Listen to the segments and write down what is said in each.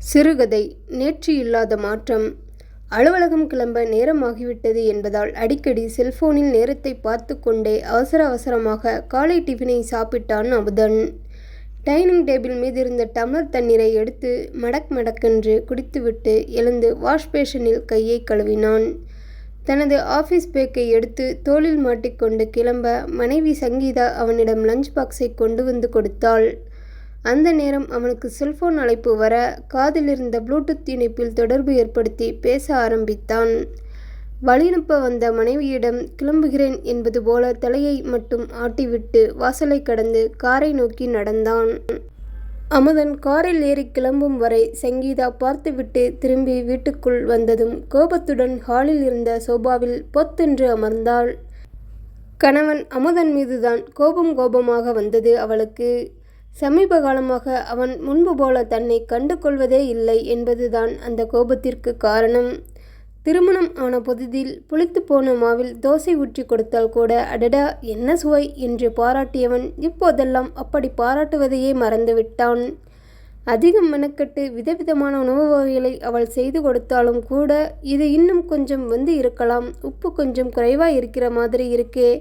சிறுகதை. நேற்று இல்லாத மாற்றம். அலுவலகம் கிளம்ப நேரமாகிவிட்டது என்பதால் அடிக்கடி செல்போனில் நேரத்தை பார்த்து கொண்டே அவசர அவசரமாக காலை டிஃபனை சாப்பிட்டான் அமுதன். டைனிங் டேபிள் மீது இருந்த டம்ளர் தண்ணீரை எடுத்து மடக் மடக்கென்று குடித்துவிட்டு எழுந்து வாஷ் பேஷனில் கையை கழுவினான். தனது ஆஃபீஸ் பேக்கை எடுத்து தோளில் மாட்டிக்கொண்டு கிளம்ப மனைவி சங்கீதா அவனிடம் லஞ்ச் பாக்ஸை கொண்டு வந்து கொடுத்தாள். அந்த நேரம் அவனுக்கு செல்போன் அழைப்பு வர காதில் இருந்த ப்ளூடூத் இணைப்பில் தொடர்பு ஏற்படுத்தி பேச ஆரம்பித்தான். வழியனுப்ப வந்த மனைவியிடம் கிளம்புகிறேன் என்பது போல தலையை மட்டும் ஆட்டிவிட்டு வாசலை கடந்து காரை நோக்கி நடந்தான். அமுதன் காரில் ஏறி கிளம்பும் வரை சங்கீதா பார்த்துவிட்டு திரும்பி வீட்டுக்குள் வந்ததும் கோபத்துடன் ஹாலில் இருந்த சோபாவில் பொத்தென்று அமர்ந்தாள். கணவன் அமுதன் மீதுதான் கோபமாக வந்தது அவளுக்கு. சமீப காலமாக அவன் முன்பு போல தன்னை கண்டு கொள்வதே இல்லை என்பதுதான் அந்த கோபத்திற்கு காரணம். திருமணம் ஆன புதிதில் புளித்து போன மாவில் தோசை ஊற்றி கொடுத்தால் கூட அடடா என்ன சுவை என்று பாராட்டியவன் இப்போதெல்லாம் அப்படி பாராட்டுவதையே மறந்துவிட்டான். அதிகம் மெனக்கட்டு விதவிதமான உணவு வகைகளை அவள் செய்து கொடுத்தாலும் கூட இது இன்னும் கொஞ்சம் வந்து இருக்கலாம், உப்பு கொஞ்சம் குறைவாக இருக்கிற மாதிரி இருக்கே,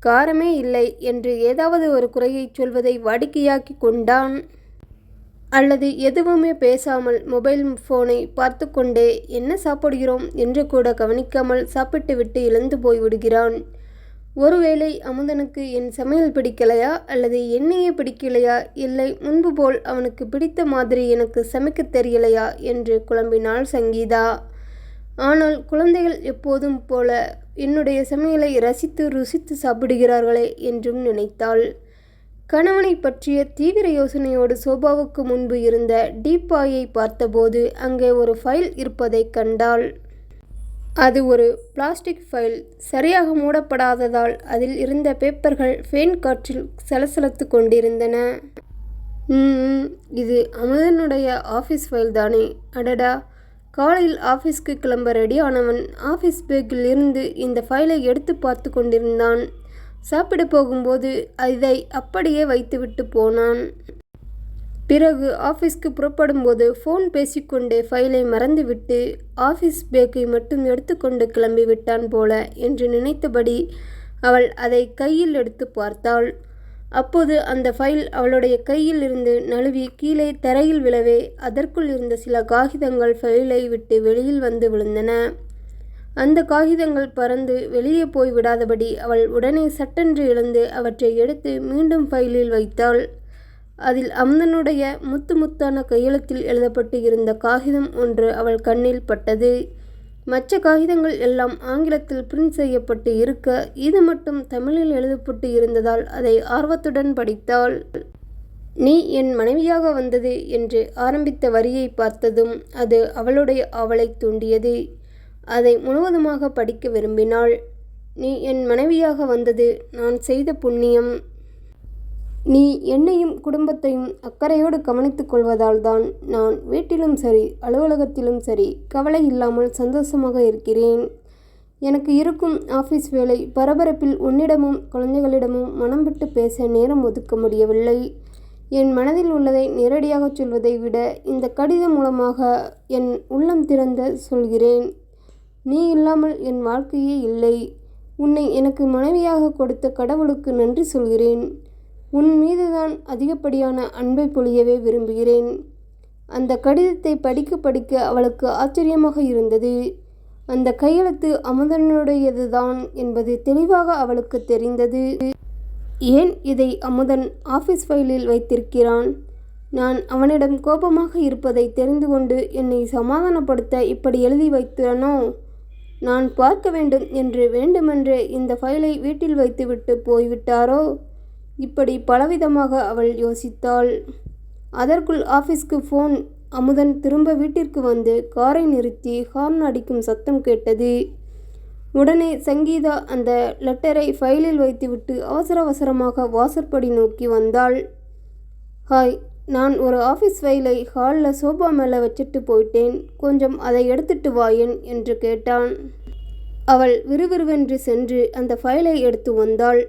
காரமே இல்லை என்று ஏதாவது ஒரு குறையை சொல்வதை வாடிக்கையாக்கி கொண்டான். அல்லது எதுவுமே பேசாமல் மொபைல் ஃபோனை பார்த்து கொண்டே என்ன சாப்பிடுகிறோம் என்று கூட கவனிக்காமல் சாப்பிட்டுவிட்டு எழுந்து போய்விடுகிறான். ஒருவேளை அமுதனுக்கு என் சமையல் பிடிக்கலையா, அல்லது என்னையே பிடிக்கலையா, இல்லை முன்பு போல் அவனுக்கு பிடித்த மாதிரி எனக்கு சமைக்க தெரியலையா என்று குழம்பினாள் சங்கீதா. ஆனால் குழந்தைகள் எப்போதும் போல என்னுடைய சமையலை ரசித்து ருசித்து சாப்பிடுகிறார்களே என்றும் நினைத்தாள். கணவனை பற்றிய தீவிர யோசனையோடு சோபாவுக்கு முன்பு இருந்த டீப்பாயை பார்த்தபோது அங்கே ஒரு ஃபைல் இருப்பதை கண்டாள். அது ஒரு பிளாஸ்டிக் ஃபைல். சரியாக மூடப்படாததால் அதில் இருந்த பேப்பர்கள் ஃபேன் காற்றில் சலசலத்து கொண்டிருந்தன. இது அமுதனுடைய ஆஃபீஸ் ஃபைல் தானே, அடடா. காலையில் ஆஃபீஸ்க்கு கிளம்ப ரெடியானவன் ஆஃபீஸ் பேக்கில் இருந்து இந்த ஃபைலை எடுத்து பார்த்து கொண்டிருந்தான். சாப்பிட போகும்போது இதை அப்படியே வைத்துவிட்டு போனான். பிறகு ஆஃபீஸ்க்கு புறப்படும்போது ஃபோன் பேசிக்கொண்டே ஃபைலை மறந்துவிட்டு ஆஃபீஸ் பேக்கை மட்டும் எடுத்துக்கொண்டு கிளம்பிவிட்டான் போல என்று நினைத்தபடி அவள் அதை கையில் எடுத்து பார்த்தாள். அப்போது அந்த ஃபைல் அவளுடைய கையில் இருந்து நழுவி கீழே தரையில் விழவே அதற்குள் இருந்த சில காகிதங்கள் ஃபைலை விட்டு வெளியில் வந்து விழுந்தன. அந்த காகிதங்கள் பறந்து வெளியே போய் விடாதபடி அவள் உடனே சட்டென்று எழுந்து அவற்றை எடுத்து மீண்டும் ஃபைலில் வைத்தாள். அதில் அமுதனுடைய முத்தான கையெழுத்தில் எழுதப்பட்டு இருந்த காகிதம் ஒன்று அவள் கண்ணில் பட்டது. மற்ற காகிதங்கள் எல்லாம் ஆங்கிலத்தில் பிரிண்ட் செய்யப்பட்டு இருக்க இது மட்டும் தமிழில் எழுதப்பட்டு இருந்ததால் அதை ஆர்வத்துடன் படித்தாள். நீ என் மனைவியாக வந்தது என்று ஆரம்பித்த வரியை பார்த்ததும் அது அவளுடைய ஆவலை தூண்டியது. அதை முழுவதுமாக படிக்க விரும்பினாள். நீ என் மனைவியாக வந்தது நான் செய்த புண்ணியம். நீ என்னையும் குடும்பத்தையும் அக்கறையோடு கவனித்துக் கொள்வதால் தான் நான் வீட்டிலும் சரி அலுவலகத்திலும் சரி கவலை இல்லாமல் சந்தோஷமாக இருக்கிறேன். எனக்கு இருக்கும் ஆஃபீஸ் வேலை பரபரப்பில் உன்னிடமும் குழந்தைகளிடமும் மனம் விட்டு பேச நேரம் ஒதுக்க முடியவில்லை. என் மனதில் உள்ளதை நேரடியாக சொல்வதை விட இந்த கடிதம் மூலமாக என் உள்ளம் திறந்த சொல்கிறேன். நீ இல்லாமல் என் வாழ்க்கையே இல்லை. உன்னை எனக்கு மனைவியாக கொடுத்த கடவுளுக்கு நன்றி சொல்கிறேன். உன் மீதுதான் அதிகப்படியான அன்பை பொழியவே விரும்புகிறேன். அந்த கடிதத்தை படிக்க அவளுக்கு ஆச்சரியமாக இருந்தது. அந்த கையெழுத்து அமுதனுடையதுதான் என்பது தெளிவாக அவளுக்கு தெரிந்தது. ஏன் இதை அமுதன் ஆஃபீஸ் ஃபைலில் வைத்திருக்கிறான்? நான் அவனிடம் கோபமாக இருப்பதை தெரிந்து கொண்டு என்னை சமாதானப்படுத்த இப்படி எழுதி வைத்தானோ? நான் பார்க்க வேண்டும் என்று வேண்டுமென்றே இந்த ஃபைலை வீட்டில் வைத்துவிட்டு போய்விட்டாரோ? இப்படி பலவிதமாக அவள் யோசித்தாள். அதற்குள் ஆஃபீஸ்க்கு ஃபோன். அமுதன் திரும்ப வீட்டிற்கு வந்து காரை நிறுத்தி ஹார்ன் அடிக்கும் சத்தம் கேட்டது. உடனே சங்கீதா அந்த லெட்டரை ஃபைலில் வைத்துவிட்டு அவசரமாக வாசற்படி நோக்கி வந்தாள். ஹாய், நான் ஒரு ஆஃபீஸ் ஃபைலை ஹாலில் சோபா மேலே வச்சுட்டு போயிட்டேன், கொஞ்சம் அதை எடுத்துட்டு வாயேன் என்று கேட்டான். அவள் விறுவிறுவென்று சென்று அந்த ஃபைலை எடுத்து வந்தாள்.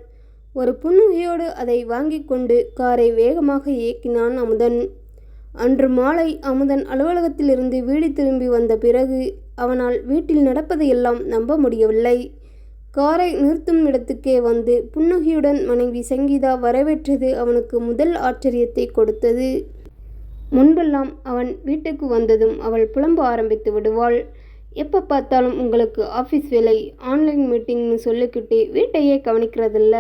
ஒரு புன்னகையோடு அதை வாங்கி கொண்டு காரை வேகமாக இயக்கினான் அமுதன். அன்று மாலை அமுதன் அலுவலகத்திலிருந்து வீடு திரும்பி வந்த பிறகு அவனால் வீட்டில் நடப்பதையெல்லாம் நம்ப முடியவில்லை. காரை நிறுத்தும் இடத்துக்கே வந்து புன்னகையுடன் மனைவி சங்கீதா வரவேற்றது அவனுக்கு முதல் ஆச்சரியத்தை கொடுத்தது. முன்பெல்லாம் அவன் வீட்டுக்கு வந்ததும் அவள் புலம்ப ஆரம்பித்து விடுவாள். எப்போ பார்த்தாலும் உங்களுக்கு ஆஃபீஸ் வேலை, ஆன்லைன் மீட்டிங்னு சொல்லிக்கிட்டு வீட்டையே கவனிக்கிறதில்ல.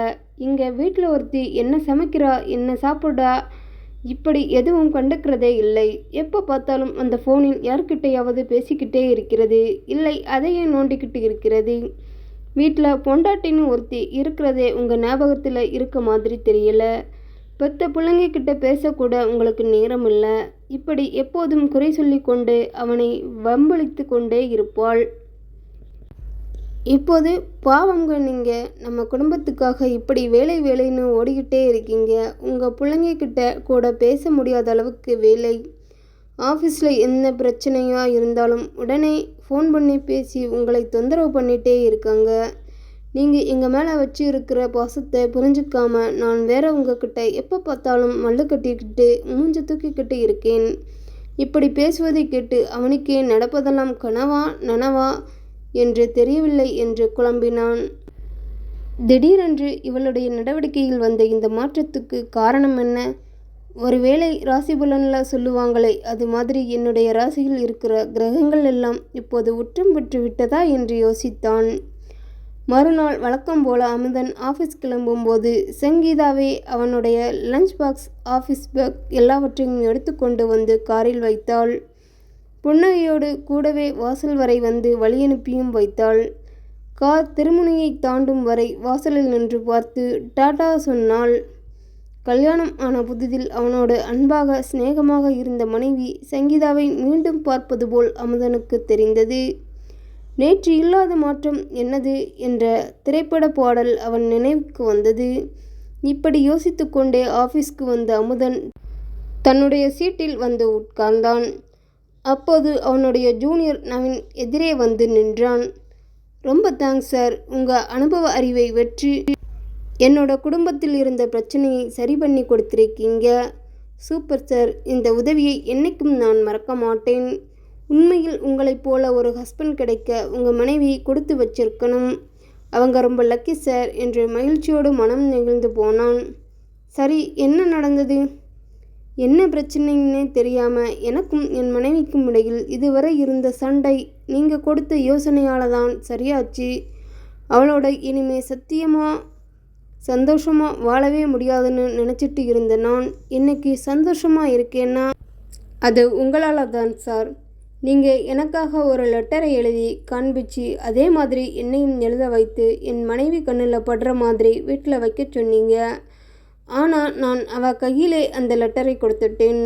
இங்கே வீட்டில் ஒருத்தி என்ன சமைக்கிறா, என்ன சாப்பிட்றா, இப்படி எதுவும் கண்டுக்கிறதே இல்லை. எப்போ பார்த்தாலும் அந்த ஃபோனில் யார்கிட்டையாவது பேசிக்கிட்டே இருக்கிறது, இல்லை அதையே நோண்டிக்கிட்டு இருக்கிறது. வீட்டில் பொண்டாட்டின்னு ஒருத்தி இருக்கிறதே உங்கள் ஞாபகத்தில் இருக்க மாதிரி தெரியல. பெத்த பிள்ளைங்கக்கிட்ட பேசக்கூட உங்களுக்கு நேரம் இல்லை. இப்படி எப்போதும் குறை சொல்லி கொண்டு அவனை வம்பளித்து கொண்டே இருப்பாள். இப்போது பாவங்க, நீங்கள் நம்ம குடும்பத்துக்காக இப்படி வேலை வேலைன்னு ஓடிக்கிட்டே இருக்கீங்க. உங்கள் பிள்ளைங்கக்கிட்ட கூட பேச முடியாத அளவுக்கு வேலை. ஆஃபீஸில் என்ன பிரச்சனையாக இருந்தாலும் உடனே ஃபோன் பண்ணி பேசி உங்களை தொந்தரவு பண்ணிகிட்டே இருக்காங்க. நீங்கள் எங்கள் மேலே வச்சு இருக்கிற பாசத்தை புரிஞ்சுக்காம நான் வேற உங்ககிட்ட எப்போ பார்த்தாலும் மல்லு கட்டிக்கிட்டு மூஞ்ச தூக்கிக்கிட்டு இருக்கேன். இப்படி பேசுவதை கேட்டு அவனுக்கே நடப்பதெல்லாம் கனவா நனவா என்று தெரியவில்லை என்று குழம்பினான். திடீரென்று இவளுடைய நடவடிக்கையில் வந்த இந்த மாற்றத்துக்கு காரணம் என்ன? ஒருவேளை ராசி பலனில் சொல்லுவாங்களே, அது மாதிரி என்னுடைய ராசியில் இருக்கிற கிரகங்கள் எல்லாம் இப்போது உச்சம் பெற்று விட்டதா என்று யோசித்தான். மறுநாள் வழக்கம் போல அமுதன் ஆஃபீஸ் கிளம்பும்போது சங்கீதாவே அவனுடைய லஞ்ச் பாக்ஸ், ஆஃபீஸ் பேக் எல்லாவற்றையும் எடுத்துக்கொண்டு வந்து காரில் வைத்தாள். புன்னகையோடு கூடவே வாசல் வரை வந்து வழியனுப்பியும் வைத்தாள். கார் திருமுனையை தாண்டும் வரை வாசலில் நின்று பார்த்து டாடா சொன்னாள். கல்யாணம் ஆன புதிதில் அவனோடு அன்பாக சிநேகமாக இருந்த மனைவி சங்கீதாவை மீண்டும் பார்ப்பது போல் அமுதனுக்கு தெரிந்தது. நேற்று இல்லாத மாற்றம் என்னது என்ற திரைப்பட பாடல் அவன் நினைவுக்கு வந்தது. இப்படி யோசித்து கொண்டே ஆஃபீஸ்க்கு வந்த அமுதன் தன்னுடைய சீட்டில் வந்து உட்கார்ந்தான். அப்போது அவனுடைய ஜூனியர் நவீன் எதிரே வந்து நின்றான். ரொம்ப தேங்க்ஸ் சார், உங்கள் அனுபவ அறிவை வெற்றி என்னோட குடும்பத்தில் இருந்த பிரச்சனையை சரி பண்ணி கொடுத்துருக்கீங்க. சூப்பர் சார், இந்த உதவியை என்றைக்கும் நான் மறக்க மாட்டேன். உண்மையில் உங்களைப் போல ஒரு ஹஸ்பண்ட் கிடைக்க உங்கள் மனைவி கொடுத்து வச்சிருக்கணும். அவங்க ரொம்ப லக்கி சார் என்று மகிழ்ச்சியோடு மனம் நெகிழ்ந்து போனான். சரி, என்ன நடந்தது? என்ன பிரச்சனைன்னு தெரியாமல் எனக்கும் என் மனைவிக்கும் இடையில் இதுவரை இருந்த சண்டை நீங்கள் கொடுத்த யோசனையால் தான் சரியாச்சு. அவளோட இனிமே சந்தோஷமாக வாழவே முடியாதுன்னு நினச்சிட்டு இருந்த நான் இன்னைக்கு சந்தோஷமாக இருக்கேன்னா அது உங்களால் தான் சார். நீங்கள் எனக்காக ஒரு லெட்டரை எழுதி காண்பிச்சு அதே மாதிரி என்னையும் எழுத வைத்து என் மனைவி கண்ணில் படுற மாதிரி வீட்டில் வைக்க சொன்னீங்க. ஆனால் நான் அவள் கையிலே அந்த லெட்டரை கொடுத்துட்டேன்.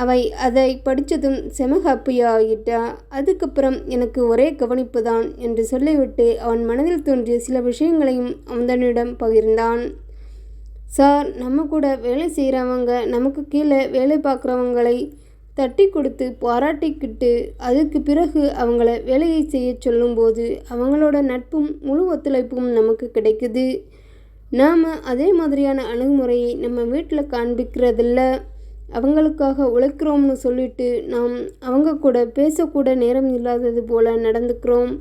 அவை அதை படித்ததும் செம ஹாப்பியாகிட்டா. அதுக்கப்புறம் எனக்கு ஒரே கவனிப்பு தான் என்று சொல்லிவிட்டு அவன் மனதில் தோன்றிய சில விஷயங்களையும் அமுதனிடம் பகிர்ந்தான். சார், நம்ம கூட வேலை செய்கிறவங்க நமக்கு கீழே வேலை பார்க்குறவங்களை தட்டி கொடுத்து பாராட்டிக்கிட்டு அதுக்கு பிறகு அவங்கள வேலையை செய்ய சொல்லும்போது அவங்களோட நட்பும் முழு ஒத்துழைப்பும் நமக்கு கிடைக்குது. நாம் அதே மாதிரியான அணுகுமுறையை நம்ம வீட்டில் காண்பிக்கிறதில்ல. அவங்களுக்காக உழைக்கிறோம்னு சொல்லிட்டு நாம் அவங்க கூட பேசக்கூட நேரம் இல்லாதது போல் நடந்துக்கிறோம்.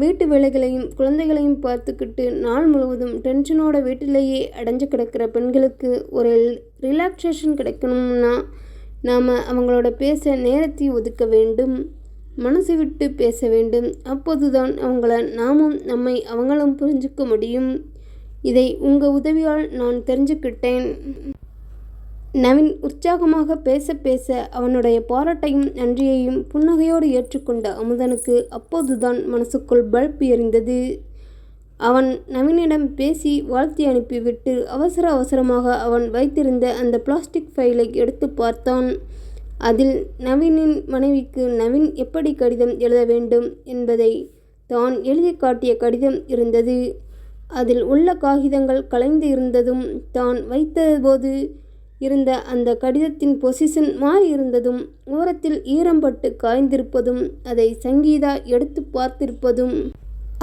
வீட்டு வேலைகளையும் குழந்தைகளையும் பார்த்துக்கிட்டு நாள் முழுவதும் டென்ஷனோட வீட்டிலேயே அடைஞ்சு கிடக்கிற பெண்களுக்கு ஒரு ரிலாக்ஸேஷன் கிடைக்கணும்னா நாம் அவங்களோட பேச நேரத்தை ஒதுக்க வேண்டும். மனசு விட்டு பேச வேண்டும். அப்போதுதான் அவங்கள நாமும் நம்மை அவங்களும் புரிஞ்சுக்க முடியும். இதை உங்கள் உதவியால் நான் தெரிஞ்சுக்கிட்டேன். நவீன் உற்சாகமாக பேச பேச அவனுடைய பாராட்டையும் நன்றியையும் புன்னகையோடு ஏற்றுக்கொண்ட அமுதனுக்கு அப்போதுதான் மனசுக்குள் பல்ப் எரிந்தது. அவன் நவீனிடம் பேசி வாழ்த்தி அனுப்பிவிட்டு அவசரமாக அவன் வைத்திருந்த அந்த பிளாஸ்டிக் ஃபைலை எடுத்து பார்த்தான். அதில் நவீனின் மனைவிக்கு நவீன் எப்படி கடிதம் எழுத வேண்டும் என்பதை தான் எழுதி காட்டிய கடிதம் இருந்தது. அதில் உள்ள காகிதங்கள் கலைந்து இருந்ததும் தான் வைத்தபோது இருந்த அந்த கடிதத்தின் பொசிஷன் மாறி இருந்ததும் ஓரத்தில் ஈரம்பட்டு காய்ந்திருப்பதும் அதை சங்கீதா எடுத்து பார்த்திருப்பதும்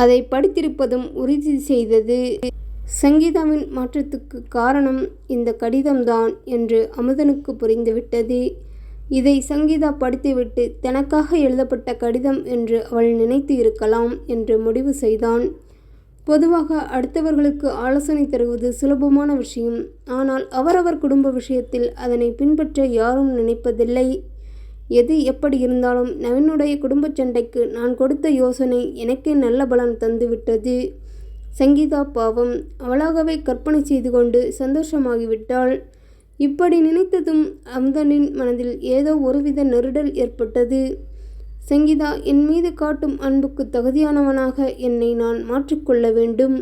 அதை படித்திருப்பதும் உறுதி செய்தது. சங்கீதாவின் மாற்றத்துக்கு காரணம் இந்த கடிதம்தான் என்று அமுதனுக்கு புரிந்துவிட்டது. இதை சங்கீதா படித்துவிட்டு தனக்காக எழுதப்பட்ட கடிதம் என்று அவள் நினைத்து இருக்கலாம் என்று முடிவு செய்தான். பொதுவாக அடுத்தவர்களுக்கு ஆலோசனை தருவது சுலபமான விஷயம். ஆனால் அவரவர் குடும்ப விஷயத்தில் அதனை பின்பற்ற யாரும் நினைப்பதில்லை. எது எப்படி இருந்தாலும் நவீனுடைய குடும்ப சண்டைக்கு நான் கொடுத்த யோசனை எனக்கே நல்ல பலன் தந்துவிட்டது. சங்கீதா பாவம், அவளாகவே கற்பனை செய்து கொண்டு சந்தோஷமாகிவிட்டாள். இப்படி நினைத்ததும் அமுதனின் மனதில் ஏதோ ஒருவித நெருடல் ஏற்பட்டது. சங்கீதா என் மீது காட்டும் அன்புக்கு தகுதியானவனாக என்னை நான் மாற்றிக்கொள்ள வேண்டும்.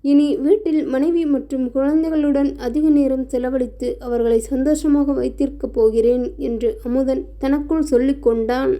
இனி வீட்டில் மனைவி மற்றும் குழந்தைகளுடன் அதிக நேரம் செலவழித்து அவர்களை சந்தோஷமாக வைத்திருக்கப் போகிறேன் என்று அமுதன் தனக்குள் சொல்லிக்கொண்டான்.